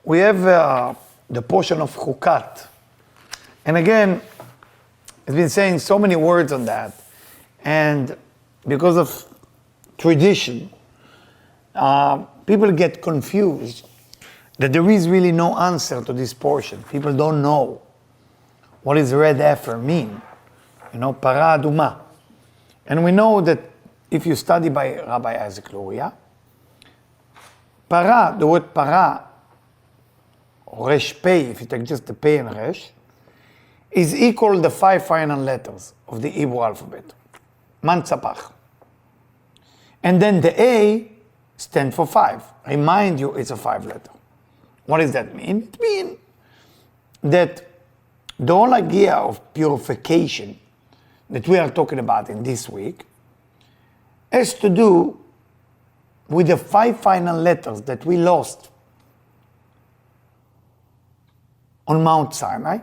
we have the portion of Chukkat. And again, it's been saying so many words on that. And because of tradition, people get confused that there is really no answer to this portion. People don't know what does red heifer mean. Para aduma. And we know that if you study by Rabbi Isaac Luria, para, the word para, or resh pei, if you take just the pei and resh, is equal to the 5 final letters of the Hebrew alphabet. Mantzapach. And then the A stands for 5. Remind you, it's a 5 letter. What does that mean? It means that the whole idea of purification that we are talking about in this week has to do with the 5 final letters that we lost on Mount Sinai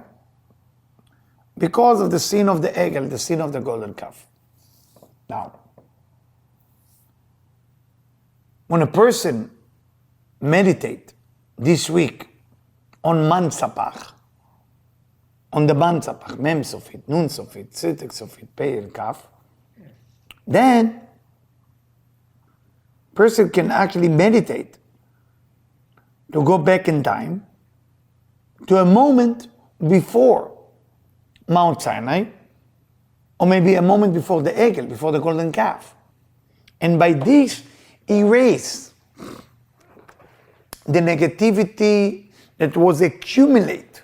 because of the sin of the Egel, the sin of the golden calf. Now, when a person meditates this week on Mantzapach, on the Mantzapach, Mem Sofit, Nun Sofit, Tzitek Sofit, Pei and Kaf, then person can actually meditate to go back in time to a moment before Mount Sinai, or maybe a moment before the Egel, before the golden calf. And by this, erase the negativity that was accumulated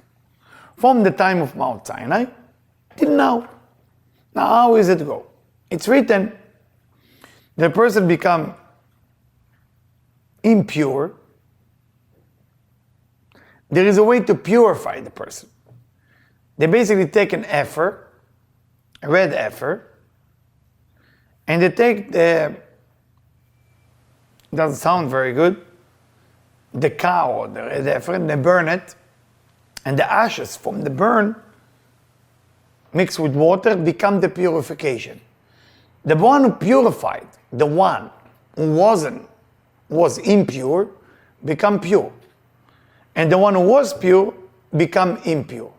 from the time of Mount Sinai till now. Now, how does it go? It's written, the person become impure. There is a way to purify the person. They basically take an heifer, a red heifer, and they take the, doesn't sound very good, the cow or the red heifer, and they burn it, and the ashes from the burn mixed with water become the purification. The one who purified, the one who was impure, become pure. And the one who was pure become impure.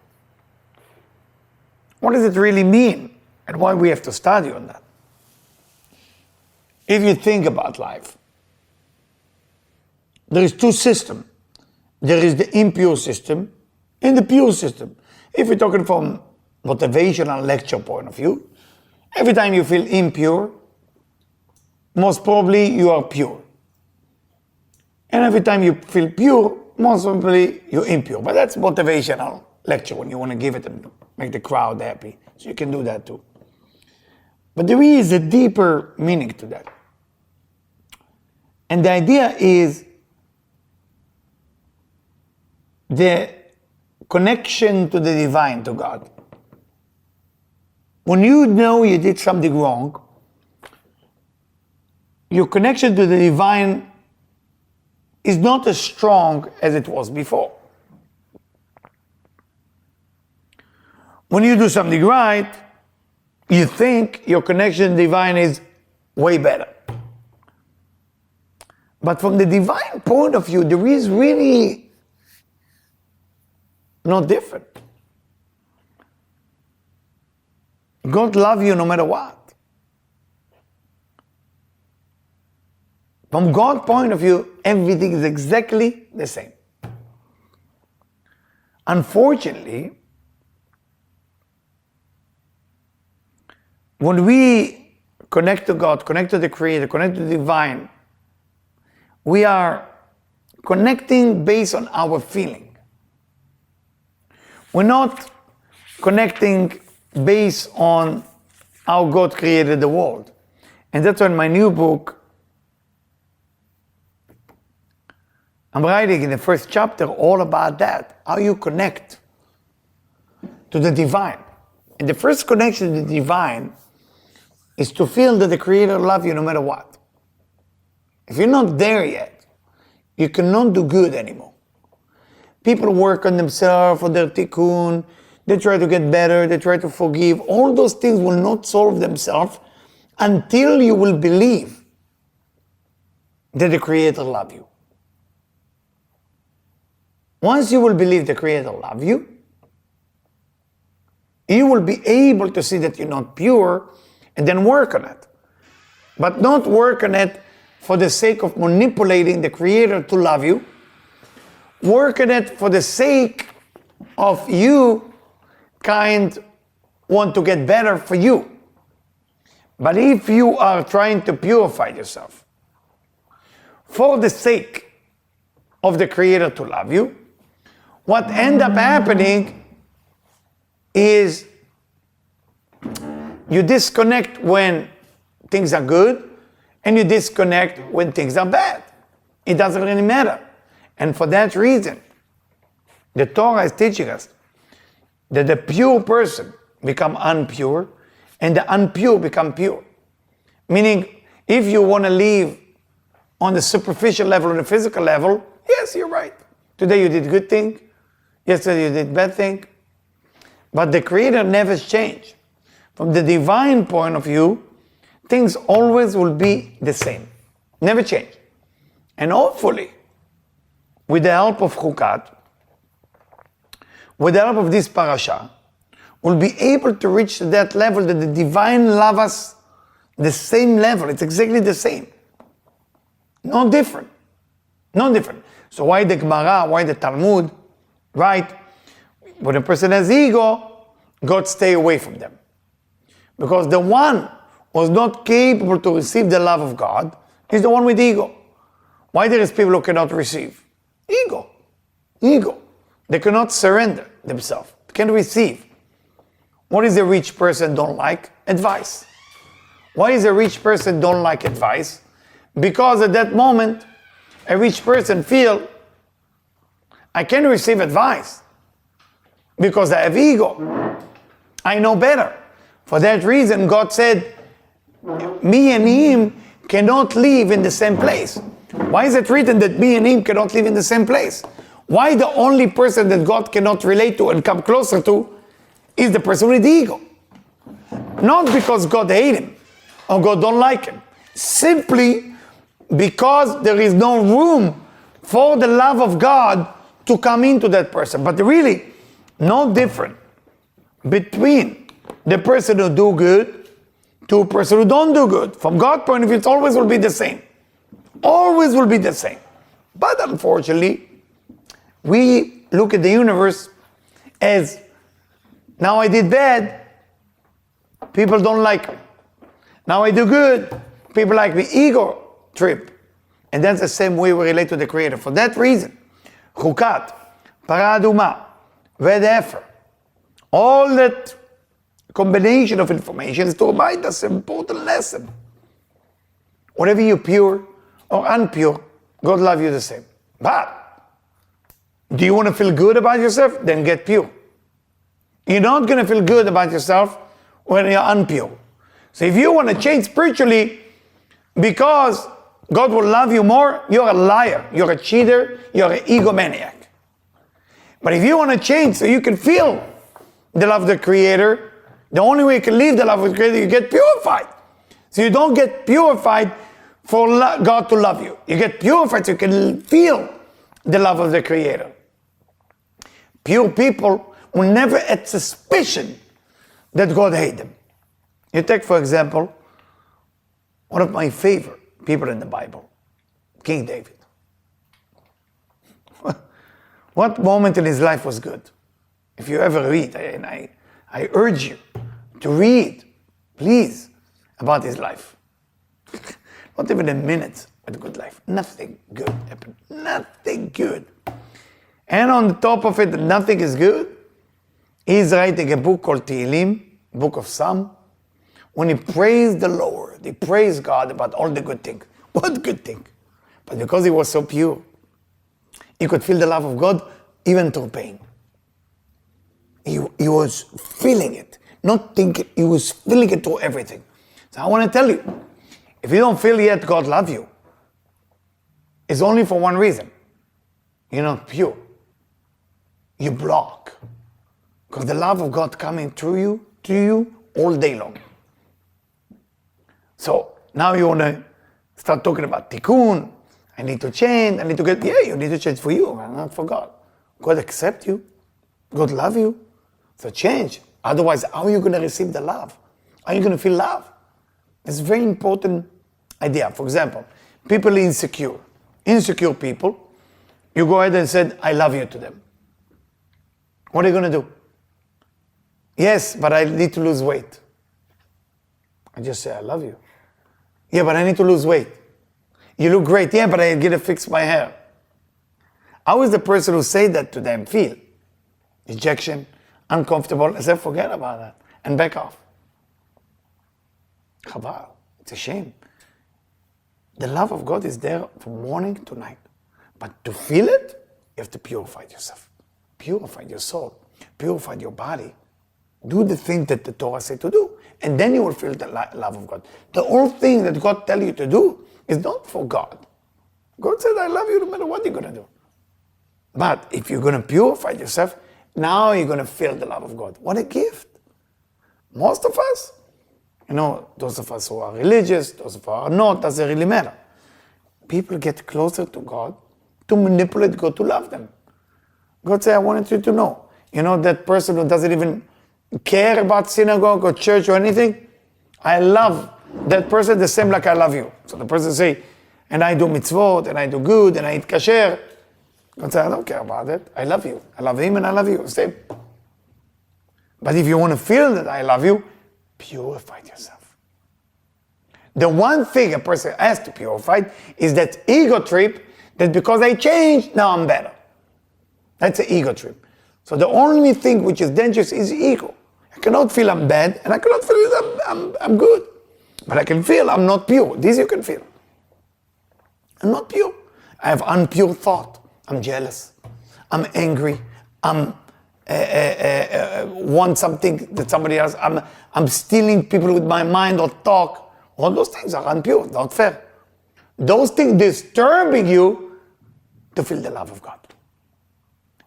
What does it really mean? And why we have to study on that? If you think about life, there is 2 systems. There is the impure system and the pure system. If you're talking from motivational lecture point of view, every time you feel impure, most probably you are pure. And every time you feel pure, most probably you're impure. But that's motivational lecture when you want to give it and make the crowd happy. So you can do that too. But there is a deeper meaning to that. And the idea is the connection to the divine, to God. When you know you did something wrong, your connection to the divine is not as strong as it was before. When you do something right, you think your connection to the divine is way better. But from the divine point of view, there is really no different. God loves you no matter what. From God's point of view, everything is exactly the same. Unfortunately, when we connect to God, connect to the Creator, connect to the divine, we are connecting based on our feeling. We're not connecting based on how God created the world. And that's why in my new book, I'm writing in the first chapter all about that, how you connect to the divine. And the first connection to the divine is to feel that the Creator loves you no matter what. If you're not there yet, you cannot do good anymore. People work on themselves, for their tikkun, they try to get better, they try to forgive. All those things will not solve themselves until you will believe that the Creator loves you. Once you will believe the Creator loves you, you will be able to see that you're not pure and then work on it. But not work on it for the sake of manipulating the Creator to love you. Work on it for the sake of you want to get better for you. But if you are trying to purify yourself for the sake of the Creator to love you, what ends up happening is you disconnect when things are good and you disconnect when things are bad. It doesn't really matter. And for that reason, the Torah is teaching us that the pure person become impure and the impure become pure. Meaning, if you want to live on the superficial level, on the physical level, yes, you're right. Today you did good thing, yesterday you did bad thing. But the Creator never changed. From the divine point of view, things always will be the same. Never change. And hopefully, with the help of Chukkat, with the help of this parasha, we'll be able to reach to that level that the divine loves us the same level. It's exactly the same. No different. No different. So why the Gemara, why the Talmud, right? When a person has ego, God stay away from them. Because the one who's not capable to receive the love of God is the one with ego. Why there is people who cannot receive? Ego. Ego. They cannot surrender themselves. They can't receive. What is a rich person don't like? Advice. Why is a rich person don't like advice? Because at that moment, a rich person feel, I can't receive advice because I have ego. I know better. For that reason, God said, me and him cannot live in the same place. Why is it written that me and him cannot live in the same place? Why the only person that God cannot relate to and come closer to is the person with ego? Not because God hate him or God don't like him. Simply because there is no room for the love of God to come into that person. But really, no different between the person who do good to a person who don't do good. From God's point of view, it always will be the same. Always will be the same. But unfortunately, we look at the universe as, now I did bad, people don't like me. Now I do good, people like me. Ego trip. And that's the same way we relate to the Creator. For that reason, Chukkat, Paraduma, Red Heifer, all that combination of information is to remind us an important lesson. Whatever you're pure or impure, God loves you the same. But do you want to feel good about yourself? Then get pure. You're not going to feel good about yourself when you're impure. So if you want to change spiritually because God will love you more, you're a liar, you're a cheater, you're an egomaniac. But if you want to change so you can feel the love of the Creator, the only way you can live the love of the Creator, you get purified. So you don't get purified for God to love you. You get purified so you can feel the love of the Creator. Pure people will never have suspicion that God hates them. You take, for example, one of my favorite people in the Bible, King David. What moment in his life was good? If you ever read, and I urge you to read, please, about his life. Not even a minute of a good life. Nothing good happened. Nothing good. And on the top of it, nothing is good. He's writing a book called Tehillim, book of Psalm. When he praised the Lord, he praised God about all the good things. What good thing? But because he was so pure, he could feel the love of God even through pain. He was feeling it, not thinking, he was feeling it through everything. So I want to tell you, if you don't feel yet God loves you, it's only for one reason. You're not pure. You block. Because the love of God coming through to you all day long. So now you want to start talking about tikkun. I need to change. I need to get, yeah, you need to change for you, not for God. God accept you. God love you. So change. Otherwise, how are you going to receive the love? How are you going to feel love? It's a very important idea. For example, people insecure. Insecure people, you go ahead and say, I love you to them. What are you going to do? Yes, but I need to lose weight. I just say, I love you. Yeah, but I need to lose weight. You look great. Yeah, but I get to fix my hair. How is the person who say that to them feel? Rejection, uncomfortable. I said, forget about that and back off. Chaval, it's a shame. The love of God is there from morning to night. But to feel it, you have to purify yourself. Purify your soul. Purify your body. Do the thing that the Torah said to do. And then you will feel the love of God. The whole thing that God tells you to do is not for God. God said, I love you no matter what you're going to do. But if you're going to purify yourself, now you're going to feel the love of God. What a gift. Most of us, those of us who are religious, those of us who are not, doesn't really matter. People get closer to God to manipulate God to love them. God said, I wanted you to know. That person who doesn't even care about synagogue or church or anything, I love that person the same like I love you. So the person say, and I do mitzvot, and I do good, and I eat kasher. God said, I don't care about it. I love you. I love him and I love you. Same. But if you want to feel that I love you, purify yourself. The one thing a person has to purify is that ego trip that because I changed, now I'm better. That's an ego trip. So the only thing which is dangerous is ego. I cannot feel I'm bad and I cannot feel I'm good. But I can feel I'm not pure. This you can feel. I'm not pure. I have unpure thought. I'm jealous. I'm angry. I'm want something that somebody else. I'm stealing people with my mind or talk. All those things are impure, not fair. Those things disturbing you to feel the love of God.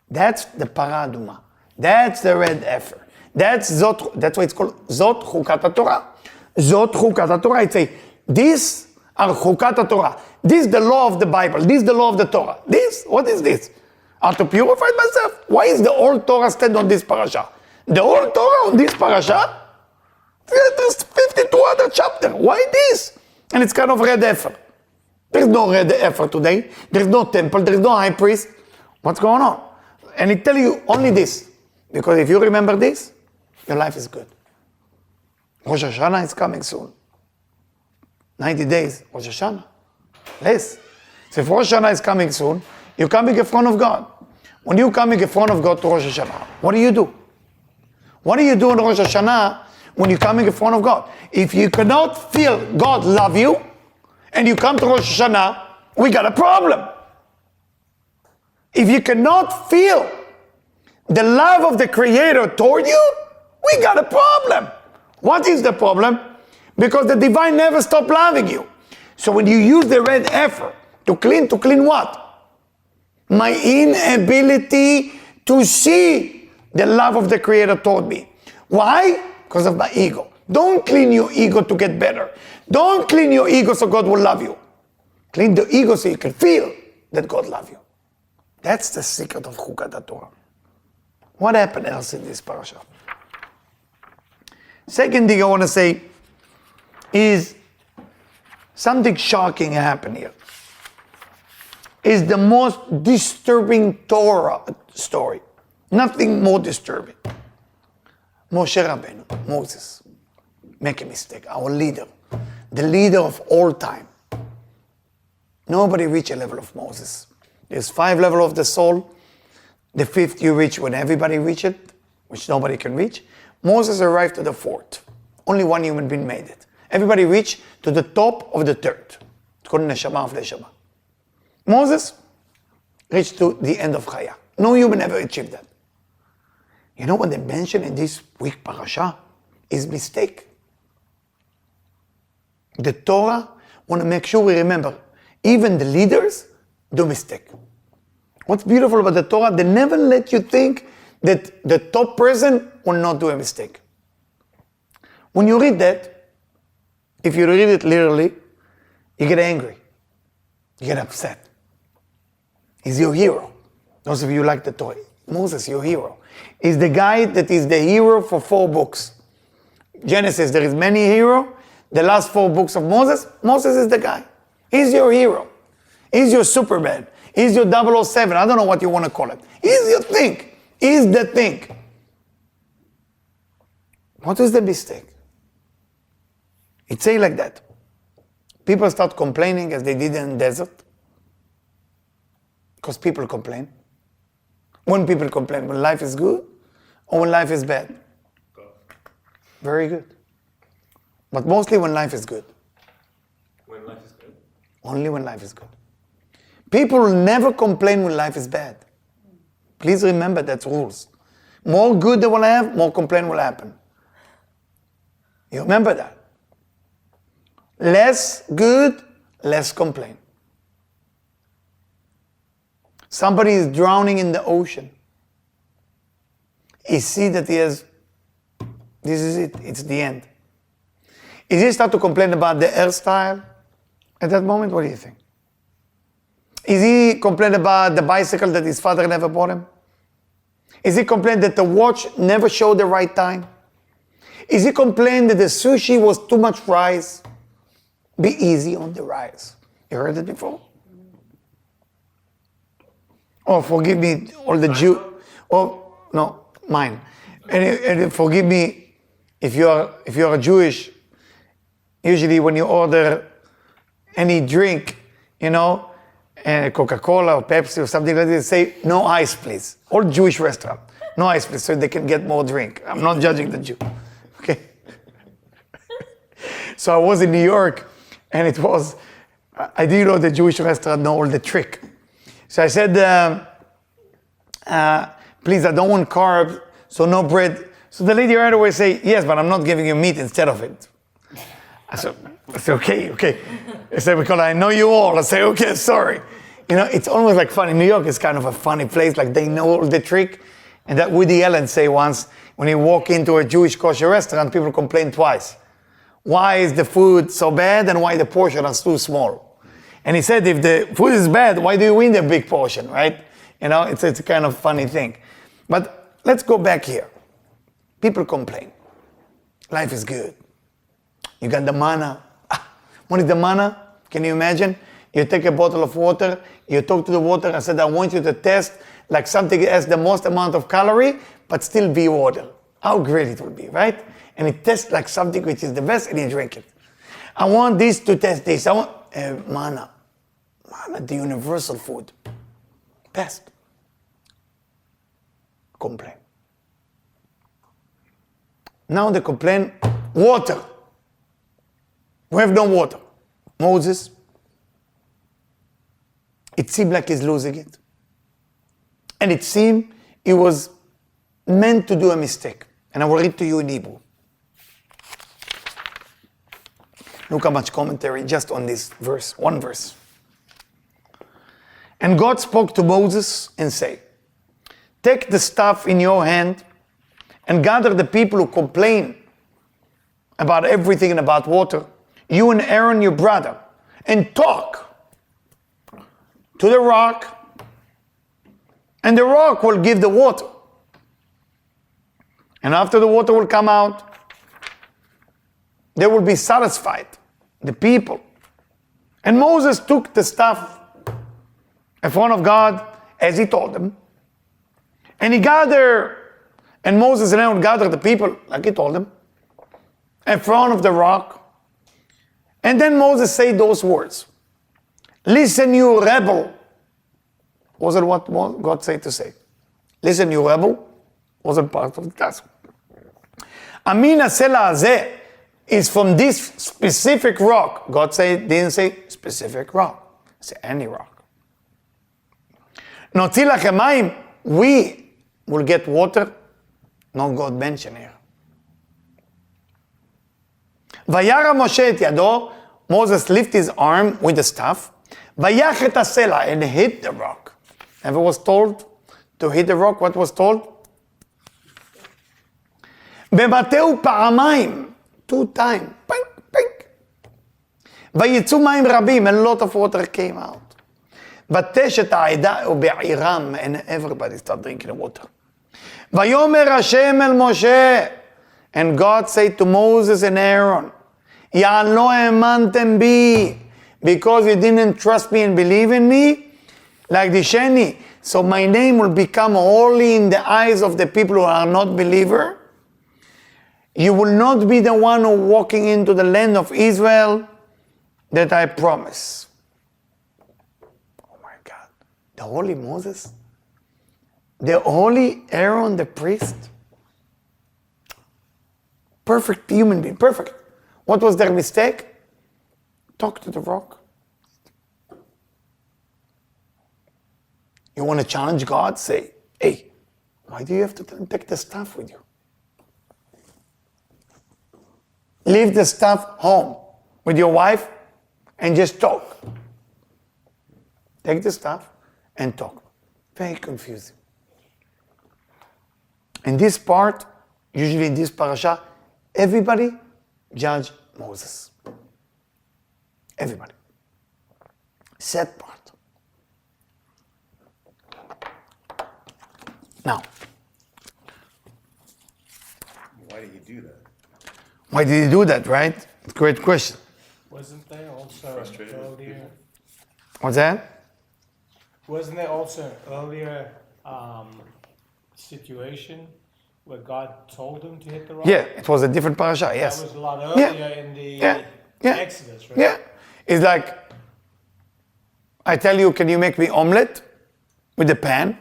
That's the paraduma. That's the red heifer. That's why it's called Zot Chukkat Torah. Zot Chukkat Torah. It's these are Chukkat Torah. This is the law of the Bible. This is the law of the Torah. What is this? Are to purify myself? Why is the old Torah stand on this parasha? The old Torah on this parasha? There's 52 other chapters. Why this? And it's kind of red heifer. There's no red heifer today. There's no temple. There's no high priest. What's going on? And it tells you only this. Because if you remember this, your life is good. Rosh Hashanah is coming soon. 90 days, Rosh Hashanah. Less. So if Rosh Hashanah is coming soon, you're coming in front of God. When you're coming in front of God to Rosh Hashanah, what do? What do you do in Rosh Hashanah when you're coming in front of God? If you cannot feel God love you, and you come to Rosh Hashanah, we got a problem. If you cannot feel the love of the Creator toward you, we got a problem. What is the problem? Because the divine never stopped loving you. So when you use the red heifer to clean what? My inability to see the love of the Creator toward me. Why? Because of my ego. Don't clean your ego to get better. Don't clean your ego so God will love you. Clean the ego so you can feel that God loves you. That's the secret of Chukkat Torah. What happened else in this parasha? Second thing I want to say is something shocking happened here. Is the most disturbing Torah story. Nothing more disturbing. Moshe Rabbeinu, Moses, make a mistake. Our leader, the leader of all time. Nobody reached a level of Moses. There's 5 levels of the soul. The 5th you reach when everybody reach it, which nobody can reach. Moses arrived to the 4th. Only one human being made it. Everybody reached to the top of the 3rd. It's called Neshama of Neshama. Moses reached to the end of Chaya. No human ever achieved that. You know what they mention in this week parasha is mistake. The Torah want to make sure we remember, even the leaders do mistake. What's beautiful about the Torah, they never let you think that the top person will not do a mistake. When you read that, if you read it literally, you get angry. You get upset. He's your hero. Those of you who like the Torah. Moses, your hero, is the guy that is the hero for 4 books. Genesis, there is many heroes. The last 4 books of Moses, Moses is the guy. He's your hero. He's your Superman. He's your 007. I don't know what you want to call it. He's your thing. He's the thing. What is the mistake? It say like that. People start complaining as they did in the desert. Because people complain. When people complain, when life is good or when life is bad? Very good. But mostly when life is good. When life is good? Only when life is good. People will never complain when life is bad. Please remember that's rules. More good they will have, more complaint will happen. You remember that? Less good, less complaint. Somebody is drowning in the ocean. He sees that he has, this is it, it's the end. Is he start to complain about the hairstyle at that moment? What do you think? Is he complain about the bicycle that his father never bought him? Is he complain that the watch never showed the right time? Is he complain that the sushi was too much rice? Be easy on the rice. You heard it before? Oh, forgive me, all the Jew. Oh, no, mine. And forgive me if you are Jewish. Usually, when you order any drink, Coca-Cola or Pepsi or something like this, say no ice, please. All Jewish restaurant, no ice, please, so they can get more drink. I'm not judging the Jew. Okay. So I was in New York, and I didn't know the Jewish restaurant know all the trick. So I said, please, I don't want carbs, so no bread. So the lady right away say, yes, but I'm not giving you meat instead of it. I said, okay. I said, because I know you all. I say, okay, sorry. It's almost like funny. New York is kind of a funny place, like they know all the trick. And that Woody Allen say once, when you walk into a Jewish kosher restaurant, people complain twice. Why is the food so bad and why the portion is too small? And he said, if the food is bad, why do you win the big portion, right? It's a kind of funny thing. But let's go back here. People complain. Life is good. You got the manna. What is the manna? Can you imagine? You take a bottle of water, you talk to the water and said, I want you to test like something that has the most amount of calorie, but still be water. How great it would be, right? And it tests like something which is the best and you drink it. I want this to test this. I want manna. Manna, the universal food. Best. Complain. Now they complain, water. We have no water. Moses, it seemed like he's losing it. And it seemed he was meant to do a mistake. And I will read to you in Hebrew. Look how much commentary just on this verse, one verse. And God spoke to Moses and said, take the staff in your hand and gather the people who complain about everything and about water, you and Aaron your brother, and talk to the rock, and the rock will give the water. And after the water will come out, they will be satisfied, the people. And Moses took the staff in front of God as he told them. And he gathered, and Moses and Aaron gathered the people like he told them in front of the rock. And then Moses said those words. Listen, you rebel. Wasn't what God said to say. Listen, you rebel. Wasn't part of the task. Amina Sela Azeh is from this specific rock. God didn't say specific rock. He said any rock. Notzi lachem mayim, we will get water. No God mentioned here. Vayara Moshe et yado, Moses lifted his arm with the staff. Vayach et hasela, and hit the rock. Never was told to hit the rock. What was told? Bemateu פעמיים, 2 times. Pink, pink. ויצאו מים רבים, a lot of water came out. ותש את העדה ובעירם, and everybody start drinking the water. ויאמר השם אל משה, and God said to Moses and Aaron, יען לא האמנתם בי, because you didn't trust me and believe in me, להקדישני, so my name will become holy in the eyes of the people who are not believer. You will not be the one who walking into the land of Israel that I promise. Oh my God. The holy Moses? The holy Aaron, the priest? Perfect human being, perfect. What was their mistake? Talk to the rock. You want to challenge God? Say, hey, why do you have to take the staff with you? Leave the stuff home with your wife and just talk. Take the stuff and talk. Very confusing. In this part, usually in this parasha, everybody judge Moses. Everybody. Sad part. Now, Why did he do that? why did he do that, right? Great question. Wasn't there also Frustrated with earlier? people. What's that? Wasn't there also an earlier situation where God told him to hit the rock? Yeah, it was a different parasha, yes. That was a lot earlier in the Yeah. Exodus, right? Yeah. It's like, I tell you, can you make me omelet with the pan?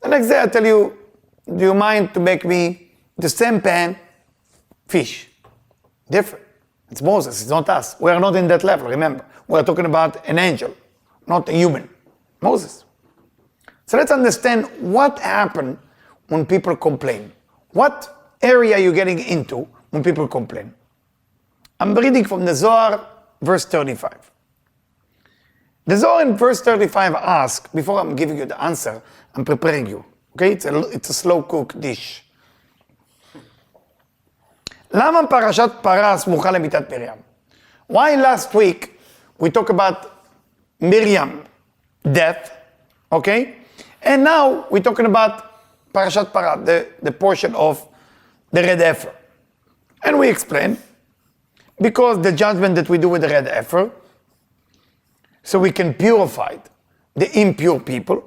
The next day I tell you, do you mind to make me the same pan, fish? Different. It's Moses, it's not us. We are not in that level, remember. We are talking about an angel, not a human. Moses. So let's understand what happened when people complain. What area are you getting into when people complain? I'm reading from the Zohar, verse 35. The Zohar in verse 35 asks, before I'm giving you the answer, I'm preparing you. Okay? It's a slow cooked dish. למה פרשת פרה סמוכה למיתת מרים? Why last week we talk about Miriam death, okay? And now we're talking about Parashat Para, the portion of the red heifer. And we explain, because the judgment that we do with the red heifer, so we can purify the impure people,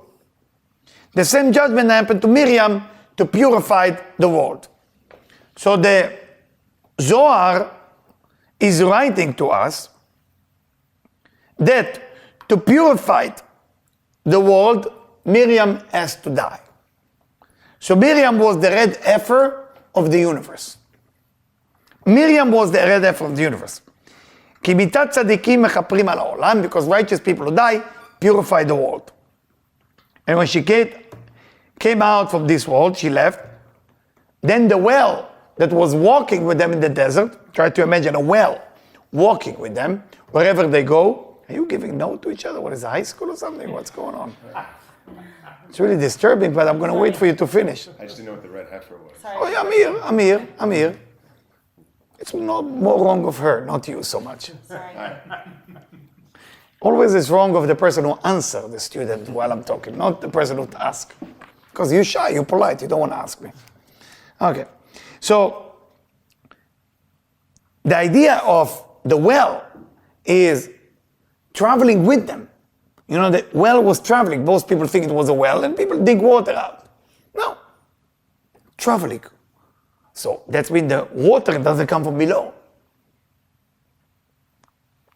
the same judgment happened to Miriam to purify the world. So the Zohar is writing to us that to purify the world, Miriam has to die. So Miriam was the red heifer of the universe. Miriam was the red heifer of the universe. כי מיתת צדיקים מכפרים על העולם, because righteous people who die purify the world. And when she came out from this world, she left, then the well that was walking with them in the desert, try to imagine a well walking with them, wherever they go. Are you giving note to each other? What is it, high school or something? What's going on? It's really disturbing, but I'm going to wait for you to finish. I just didn't know what the red heifer was. Oh, yeah, I'm here. It's not more wrong of her, not you so much. Sorry. Always it's wrong of the person who answer the student while I'm talking, not the person who ask. Because you're shy, you're polite, you don't want to ask me. Okay, so the idea of the well is traveling with them. You know, the well was traveling. Most people think it was a well and people dig water out. No, traveling. So that means the water doesn't come from below.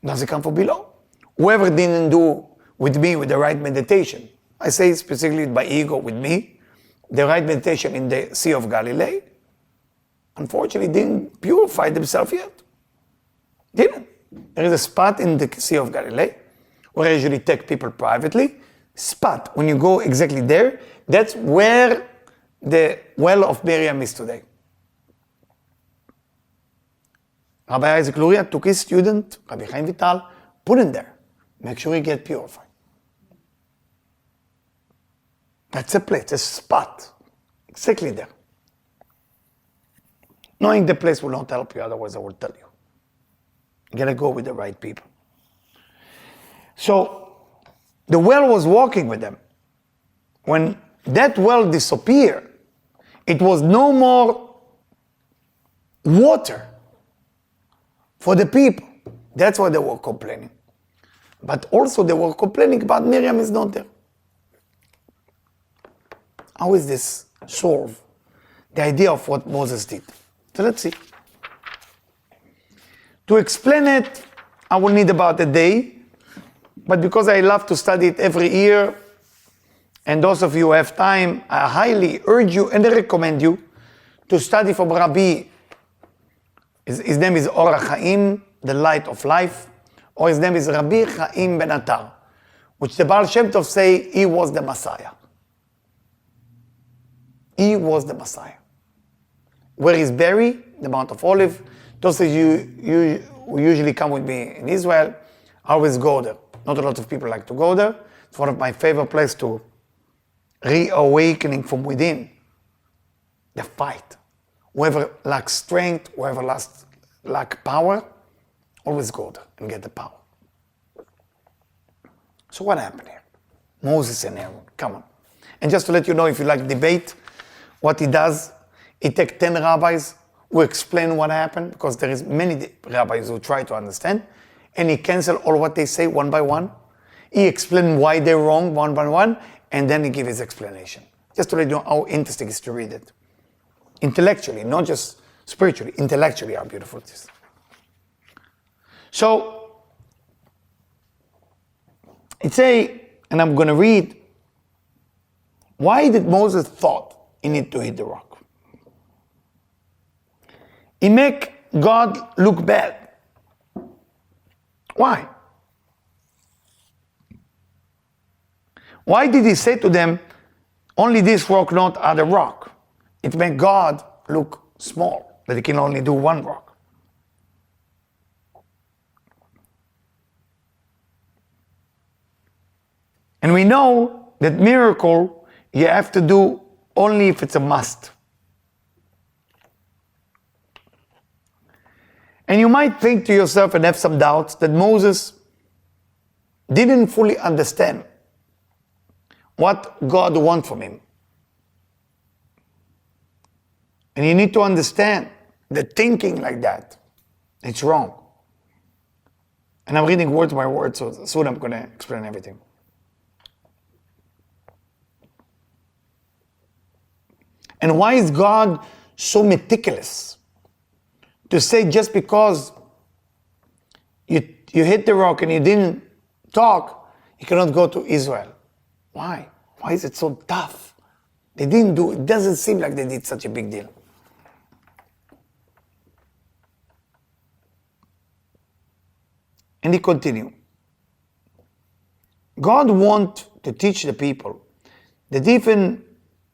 Doesn't come from below. Whoever didn't do with me with the right meditation, I say specifically by ego with me, the right meditation in the Sea of Galilee, unfortunately didn't purify themselves yet. Didn't. There is a spot in the Sea of Galilee where I usually take people privately. Spot, when you go exactly there, that's where the well of Miriam is today. Rabbi Isaac Luria took his student, Rabbi Chaim Vital, put him there. Make sure he get purified. That's a place, a spot. Exactly there. Knowing the place will not help you, otherwise I will tell you. You gotta go with the right people. So, the well was walking with them. When that well disappeared, it was no more water for the people. That's why they were complaining. But also they were complaining about Miriam is not there. How is this solve the idea of what Moses did? So let's see. To explain it, I will need about a day, but because I love to study it every year, and those of you who have time, I highly urge you and I recommend you to study from Rabbi. His name is Or HaChaim, the light of life, or his name is Rabbi Chaim Ben Attar, which the Baal Shem Tov say he was the Messiah. He was the Messiah. Where he's buried, the Mount of Olive. Those of you who usually come with me in Israel, I always go there. Not a lot of people like to go there. It's one of my favorite places to reawakening from within. The fight. Whoever lacks strength, whoever lacks power, always go there and get the power. So what happened here? Moses and Aaron, come on. And just to let you know, if you like debate, what he does, he takes 10 rabbis who explain what happened, because there is many rabbis who try to understand, and he cancel all what they say one by one. He explain why they're wrong one by one, and then he give his explanation. Just to let you know how interesting it is to read it. Intellectually, not just spiritually, intellectually how beautiful it is. So, it say, and I'm going to read, why did Moses thought he need to hit the rock? He make God look bad. Why? Why did he say to them, only this rock, not other rock? It made God look small, that he can only do one rock. And we know that miracle you have to do only if it's a must. And you might think to yourself and have some doubts that Moses didn't fully understand what God wants from him. And you need to understand that thinking like that, it's wrong. And I'm reading word by word, so soon I'm going to explain everything. And why is God so meticulous to say just because you hit the rock and you didn't talk, you cannot go to Israel? Why? Why is it so tough? They didn't do it. It doesn't seem like they did such a big deal. And he continued. God wants to teach the people that even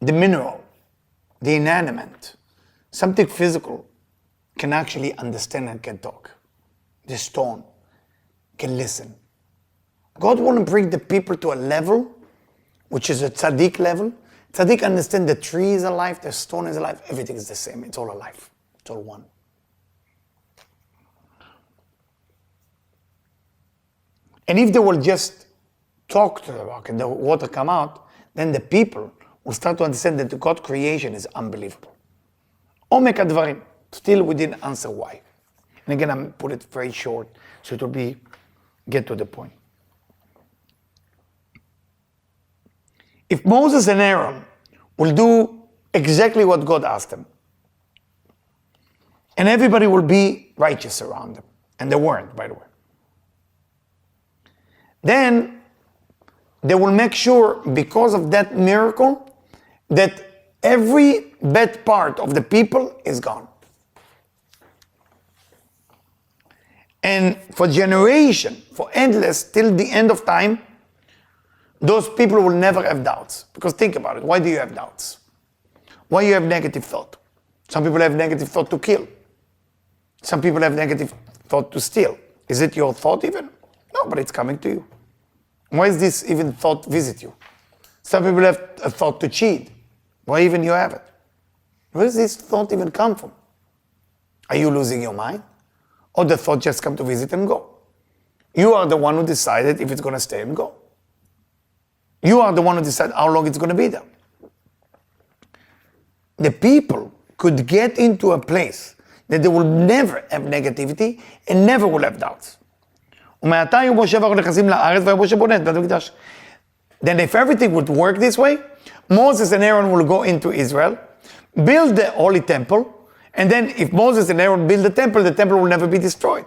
the mineral, the inanimate, something physical, can actually understand and can talk. The stone can listen. God wants to bring the people to a level which is a tzaddik level. Tzaddik understand the tree is alive, the stone is alive, everything is the same. It's all alive. It's all one. And if they will just talk to the rock and the water come out, then the people will start to understand that the God creation is unbelievable. Omek advarim. Still we didn't answer why. And again, I'm put it very short, so it will get to the point. If Moses and Aaron will do exactly what God asked them, and everybody will be righteous around them, and they weren't, by the way, then they will make sure, because of that miracle, that every bad part of the people is gone. And for generation, for endless, till the end of time, those people will never have doubts. Because think about it, why do you have doubts? Why you have negative thought? Some people have negative thought to kill. Some people have negative thought to steal. Is it your thought even? No, but it's coming to you. Why is this even thought visit you? Some people have a thought to cheat. Why even you have it? Where does this thought even come from? Are you losing your mind? Or the thought just come to visit and go? You are the one who decided if it's going to stay and go. You are the one who decides how long it's going to be there. The people could get into a place that they will never have negativity and never will have doubts. ומעתה יהיו משה ואהרון נכנסים לארץ ויהיה משה בונה את בית המקדש. Then if everything would work this way, Moses and Aaron will go into Israel, build the holy temple, and then if Moses and Aaron build the temple will never be destroyed.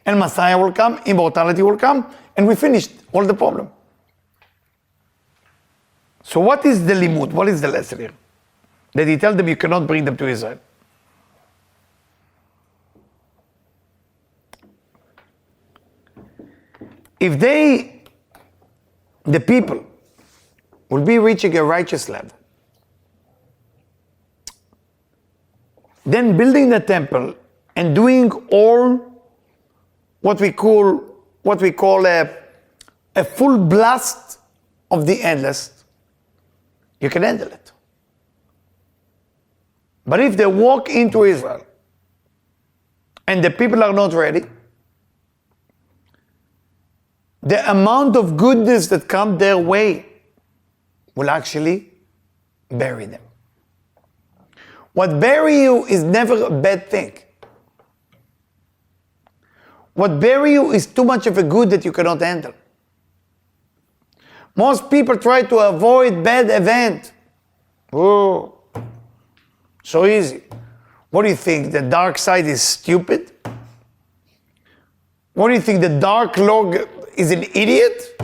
And Messiah will come, immortality will come, and we finished all the problem. So what is the limud? What is the lesson here? That he tells them you cannot bring them to Israel. If the people will be reaching a righteous level, then building the temple and doing all what we call a full blast of the endless, you can handle it. But if they walk into Israel and the people are not ready, the amount of goodness that comes their way will actually bury them. What bury you is never a bad thing. What bury you is too much of a good that you cannot handle. Most people try to avoid bad event. Oh, so easy. What do you think? The dark side is stupid? What do you think? The dark lord is an idiot?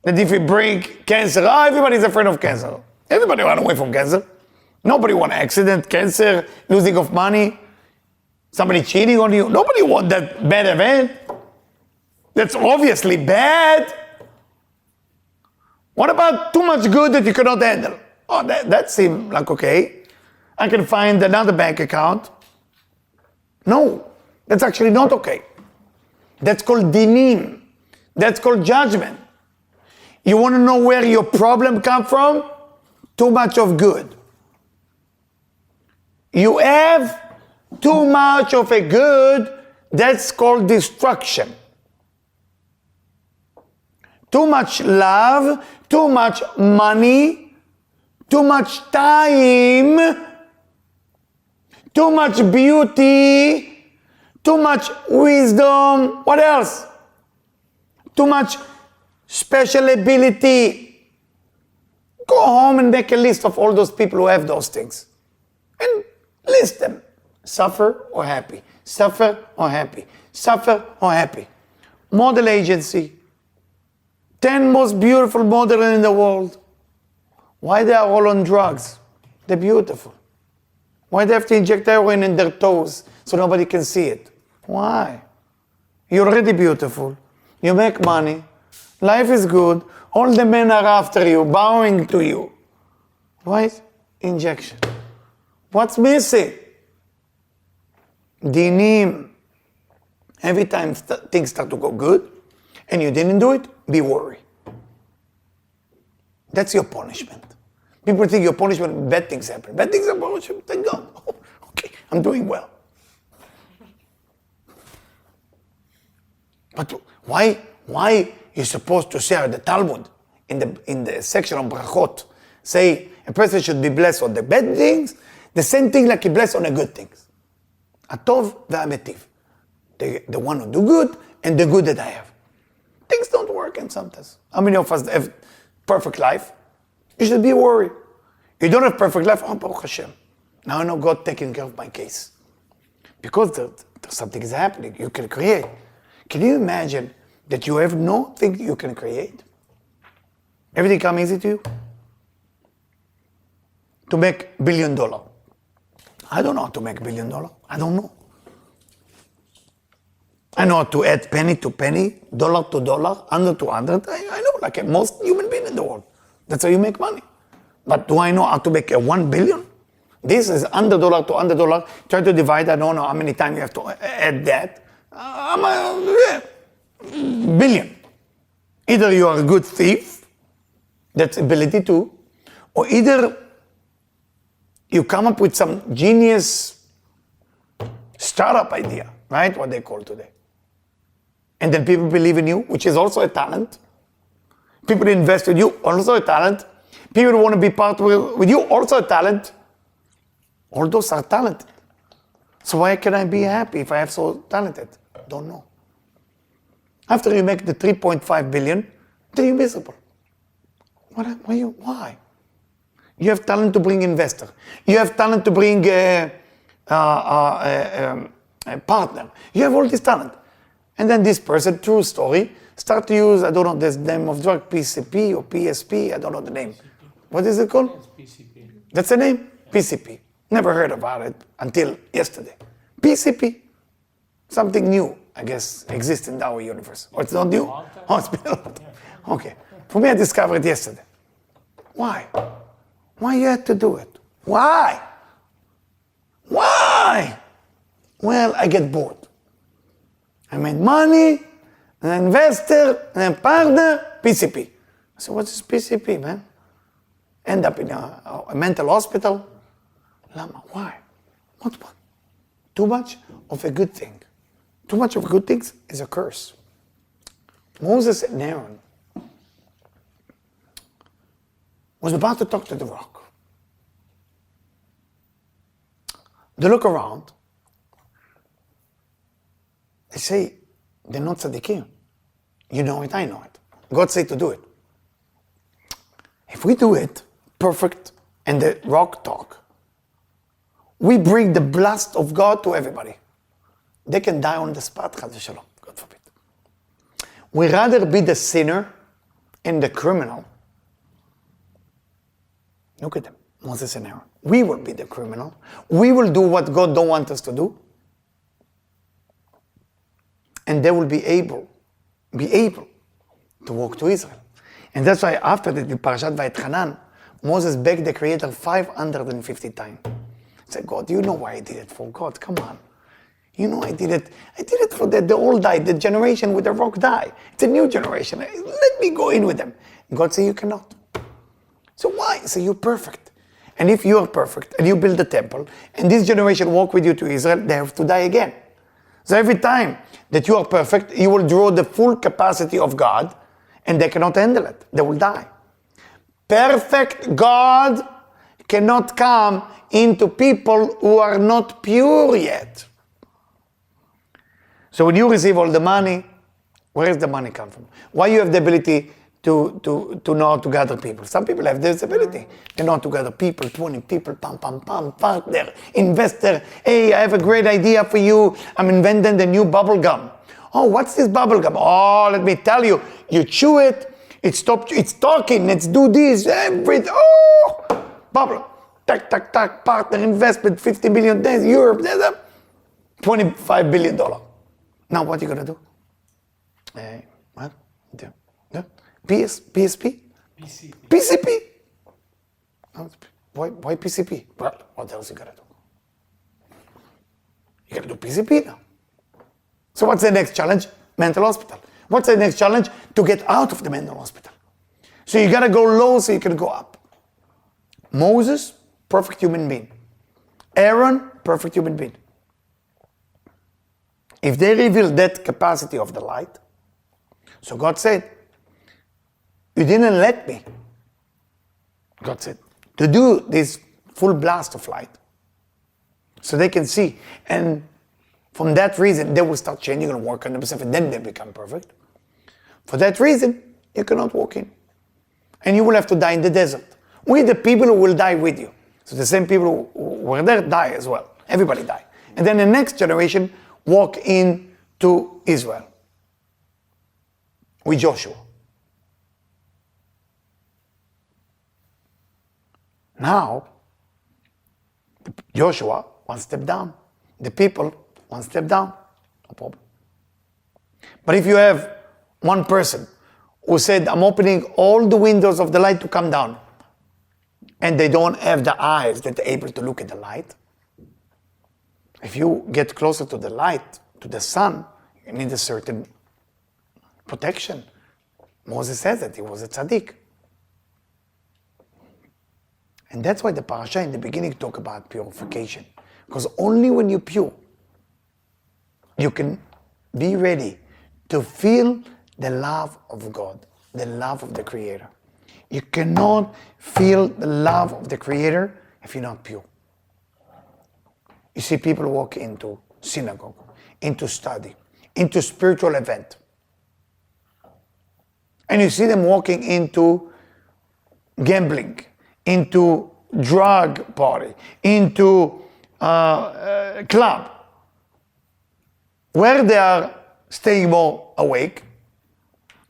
That if you bring cancer, everybody's afraid of cancer. Everybody run away from cancer. Nobody want accident, cancer, losing of money, somebody cheating on you. Nobody want that bad event. That's obviously bad. What about too much good that you cannot handle? Oh, that seems like okay. I can find another bank account. No, that's actually not okay. That's called dinim. That's called judgment. You want to know where your problem comes from? Too much of good. You have too much of a good, that's called destruction. Too much love, too much money, too much time, too much beauty, too much wisdom. What else? Too much special ability. Go home and make a list of all those people who have those things. And list them. Suffer or happy. Suffer or happy. Suffer or happy. Model agency. 10 most beautiful models in the world. Why they are all on drugs? They're beautiful. Why they have to inject heroin in their toes so nobody can see it? Why? You're already beautiful. You make money. Life is good. All the men are after you, bowing to you. Why? Injection. What's missing? Dinim. Every time things start to go good and you didn't do it, be worried. That's your punishment. People think your punishment, bad things happen. Bad things are punishment, thank God. Oh, okay, I'm doing well. But why you're supposed to say the Talmud in the section on brachot, say a person should be blessed on the bad things, the same thing like he blessed on the good things. Atov v'ametiv. The one who do good and the good that I have. Things don't work and sometimes. How many of us have perfect life? You should be worried. You don't have perfect life, oh Baruch Hashem. Now I know God taking care of my case. Because something is happening, you can create. Can you imagine that you have nothing you can create? Everything come easy to you? To make $1 billion. I don't know how to make $1 billion. I don't know. I know how to add penny to penny, dollar to dollar, 100 to 100. I know, like most human being in the world. That's how you make money. But do I know how to make a 1 billion? This is $100 to $100. Try to divide. I don't know how many times you have to add that. Billion. Either you are a good thief, that's ability to, or either you come up with some genius startup idea, right? What they call today. And then people believe in you, which is also a talent. People invest with you, also a talent. People want to be part with you, also a talent. All those are talented. So why can I be happy if I have so talented? Don't know. After you make the 3.5 billion, then you're miserable. Why? You have talent to bring investor. You have talent to bring a partner. You have all this talent. And then this person, true story, start to use, I don't know the name of drug, PCP or PSP, I don't know the name. What is it called? It's PCP. That's the name? PCP. Never heard about it until yesterday. PCP. Something new, I guess, exists in our universe. Or it's not new? Oh, it's been a long time. Okay. For me, I discovered it yesterday. Why? Why you had to do it? Why? Why? Well, I get bored. I made money, an investor, and a partner, PCP. So what is PCP, man? End up in a mental hospital? Lama, why? What? Too much of a good thing. Too much of good things is a curse. Moses and Aaron was about to talk to the rock. They look around. They say, they're not tzaddikim. You know it, I know it. God said to do it. If we do it perfect and the rock talk, we bring the blast of God to everybody. They can die on the spot, chas v'shalom, God forbid. We rather be the sinner and the criminal. Look at them, Moses and Aaron. We will be the criminal. We will do what God don't want us to do. And they will be able to walk to Israel. And that's why after the Parashat Vayetchanan, Moses begged the Creator 550 times. He said, God, you know why I did it for. God, come on. You know I did it. I did it for the old died, the generation with the rock die. It's a new generation. Let me go in with them. And God said, you cannot. So why? So you're perfect. And if you are perfect and you build the temple and this generation walk with you to Israel, they have to die again. So every time that you are perfect, you will draw the full capacity of God and they cannot handle it. They will die. Perfect God cannot come into people who are not pure yet. So when you receive all the money, where does the money come from? Why you have the ability to know how to gather people? Some people have this ability. They know how to gather people, 20 people, partner, investor. Hey, I have a great idea for you. I'm inventing the new bubble gum. Oh, what's this bubble gum? Oh, let me tell you. You chew it, it's talking, let's do this, everything. Oh, bubble. Tack, partner investment, 50 million days, Europe, $25 billion. Now what are you going to do? What? PSP? PCP. PCP? Why PCP? Well, what else you got to do? You got to do PCP now. So what's the next challenge? Mental hospital. What's the next challenge? To get out of the mental hospital. So you got to go low so you can go up. Moses, perfect human being. Aaron, perfect human being. If they reveal that capacity of the light, so God said, you didn't let me, God said, to do this full blast of light so they can see. And from that reason, they will start changing and work on themselves, and then they become perfect. For that reason, you cannot walk in. And you will have to die in the desert. With the people who will die with you. So the same people who were there die as well. Everybody die. And then the next generation walk in to Israel with Joshua. Now, Joshua, one step down. The people, one step down. No problem. But if you have one person who said, I'm opening all the windows of the light to come down, and they don't have the eyes that are able to look at the light, if you get closer to the light, to the sun, you need a certain protection. Moses says that he was a tzaddik. And that's why the parasha in the beginning talk about purification. Because only when you're pure, you can be ready to feel the love of God. the love of the Creator. You cannot feel the love of the Creator if you're not pure. You see people walk into synagogue, into study, into spiritual event. And you see them walking into gambling, into drug party, into club, where they are staying more awake.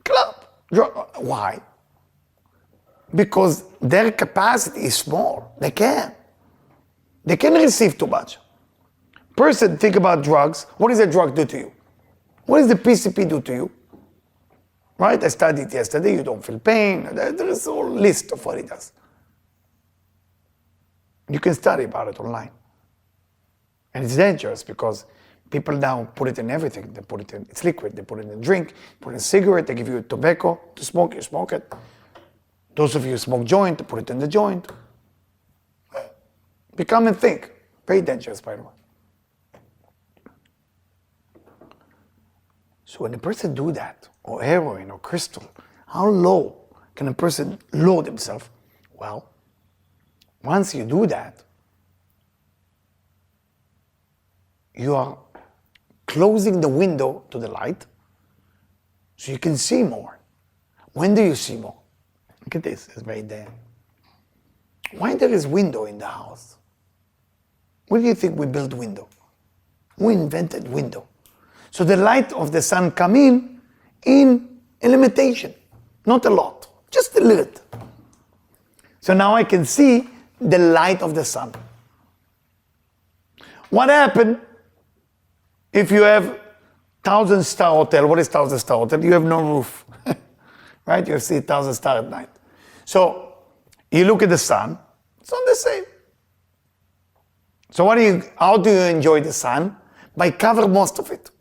Club. Why? Because their capacity is small. They can receive too much. Person, think about drugs. What does a drug do to you? What does the PCP do to you? Right? I studied yesterday. You don't feel pain. There is a whole list of what it does. You can study about it online. And it's dangerous because people now put it in everything. They put it in, it's liquid. They put it in drink, put it in cigarette. They give you tobacco to smoke. You smoke it. Those of you who smoke joint, they put it in the joint. Become and think. Very dangerous, by the way. So when a person do that, or heroin, or crystal, how low can a person load himself? Well, once you do that, you are closing the window to the light so you can see more. When do you see more? Look at this, it's right there. Why there is window in the house? Where do you think we built window? Who invented window? So the light of the sun come in a limitation, not a lot, just a little. So now I can see the light of the sun. What happened if you have 1,000-star hotel? What is 1,000-star hotel? You have no roof, right? You see 1,000-star at night. So you look at the sun, it's not the same. So how do you enjoy the sun? By cover most of it.